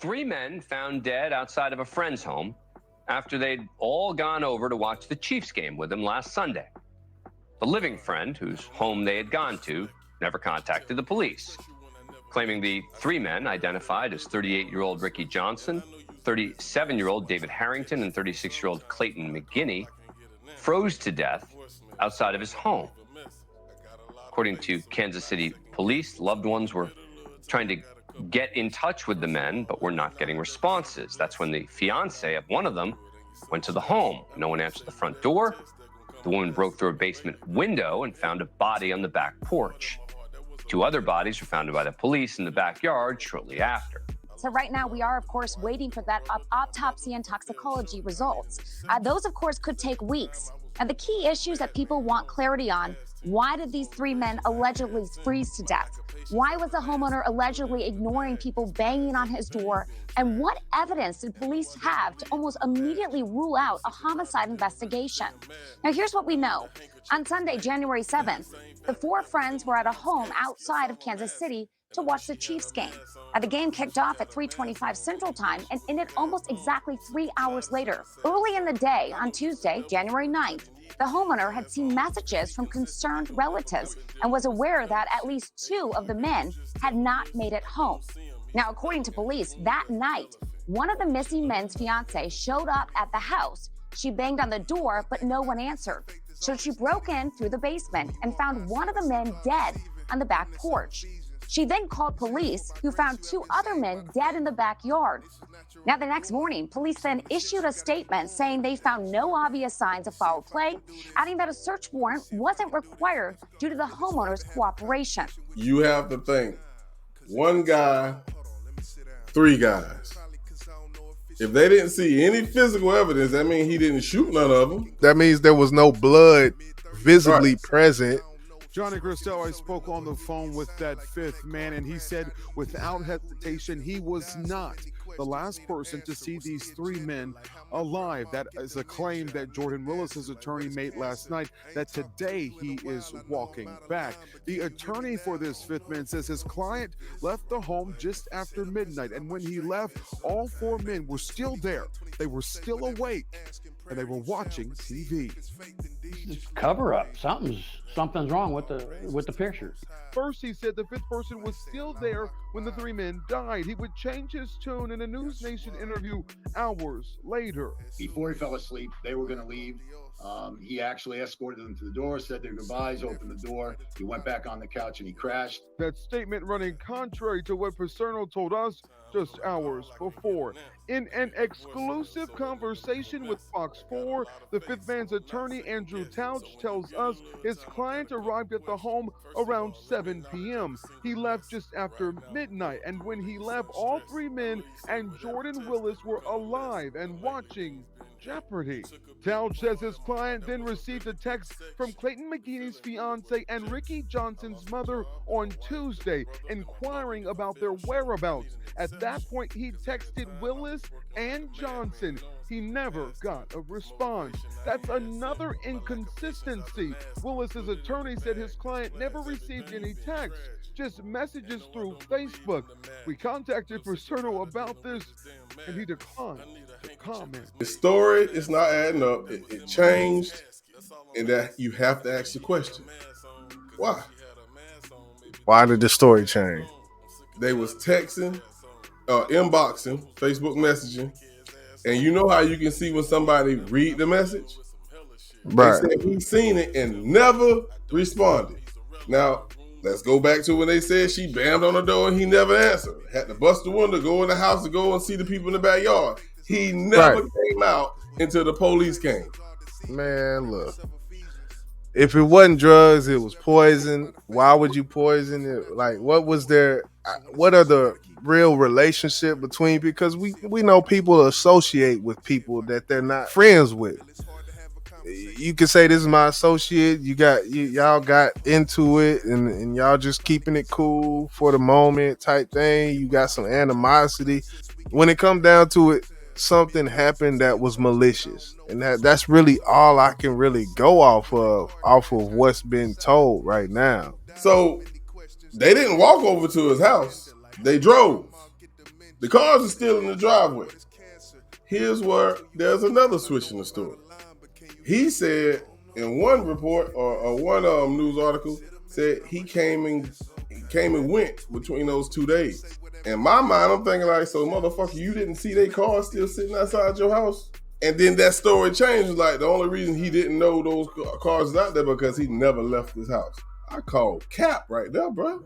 Three men found dead outside of a friend's home after they'd all gone over to watch the Chiefs game with him last Sunday. The living friend, whose home they had gone to, never contacted the police, claiming the three men, identified as 38-year-old Ricky Johnson, 37-year-old David Harrington, and 36-year-old Clayton McGeeney, froze to death outside of his home. According to Kansas City police, loved ones were trying to get in touch with the men, but were not getting responses. That's when the fiance of one of them went to the home. No one answered the front door. The woman broke through a basement window and found a body on the back porch. Two other bodies were found by the police in the backyard shortly after. So right now, we are, of course, waiting for that autopsy and toxicology results. Those, of course, could take weeks. And the key issues that people want clarity on: why did these three men allegedly freeze to death? Why was the homeowner allegedly ignoring people banging on his door? And what evidence did police have to almost immediately rule out a homicide investigation? Now, here's what we know. On Sunday, January 7th, the four friends were at a home outside of Kansas City to watch the Chiefs game. The game kicked off at 3:25 Central Time and ended almost exactly 3 hours later. Early in the day on Tuesday, January 9th, the homeowner had seen messages from concerned relatives and was aware that at least two of the men had not made it home. Now, according to police, that night, one of the missing men's fiancé showed up at the house. She banged on the door, but no one answered. So she broke in through the basement and found one of the men dead on the back porch. She then called police, who found two other men dead in the backyard. Now, the next morning, police then issued a statement saying they found no obvious signs of foul play, adding that a search warrant wasn't required due to the homeowner's cooperation. You have to think, one guy, three guys. If they didn't see any physical evidence, that means he didn't shoot none of them. That means there was no blood visibly present. Johnny Christel, I spoke on the phone with that fifth man, and he said without hesitation he was not the last person to see these three men alive. That is a claim that Jordan Willis's attorney made last night, that today he is walking back. The attorney for this fifth man says his client left the home just after midnight, and when he left, all four men were still there. They were still awake, and they were watching TV. Cover up. Something's wrong with the picture. First, he said the fifth person was still there when the three men died. He would change his tune in a News Nation interview hours later. Before he fell asleep, they were going to leave. He actually escorted them to the door, said their goodbyes, opened the door. He went back on the couch and he crashed. That statement running contrary to what Paserno told us just hours before. In an exclusive conversation with Fox 4, the fifth man's attorney, Andrew Tauch, tells us his client arrived at the home around 7 p.m. He left just after midnight, and when he left, all three men and Jordan Willis were alive and watching Jeopardy. Tauch says his client then received a text from Clayton McGeeney's fiance and Ricky Johnson's mother on Tuesday, inquiring about their whereabouts. At that point, he texted Willis and Johnson. He never got a response. That's another inconsistency. Willis's attorney said his client never received any text, just messages through Facebook. We contacted Paserno about this, and he declined to comment. The story is not adding up. It changed, and that you have to ask the question: why? Why did the story change? They was texting, inboxing, Facebook messaging, and you know how you can see when somebody read the message? Right. They said he seen it and never responded. Now, let's go back to when they said she banged on the door and he never answered. Had to bust the window, go in the house to go and see the people in the backyard. He never came out until the police came. Man, look. If it wasn't drugs, it was poison. Why would you poison it? Like, what are the real relationship between, because we know people associate with people that they're not friends with. You can say, this is my associate. Y'all got into it and y'all just keeping it cool for the moment type thing. You got some animosity. When it comes down to it, something happened that was malicious, and that's really all I can really go off of what's been told right now. So they didn't walk over to his house. They drove. The cars are still in the driveway. Here's where there's another switch in the story. He said in one report or one news article said he came and went between those 2 days. In my mind, I'm thinking like, so motherfucker, you didn't see their car still sitting outside your house? And then that story changed. Like the only reason he didn't know those cars was out there because he never left his house. I called cap right there, bro.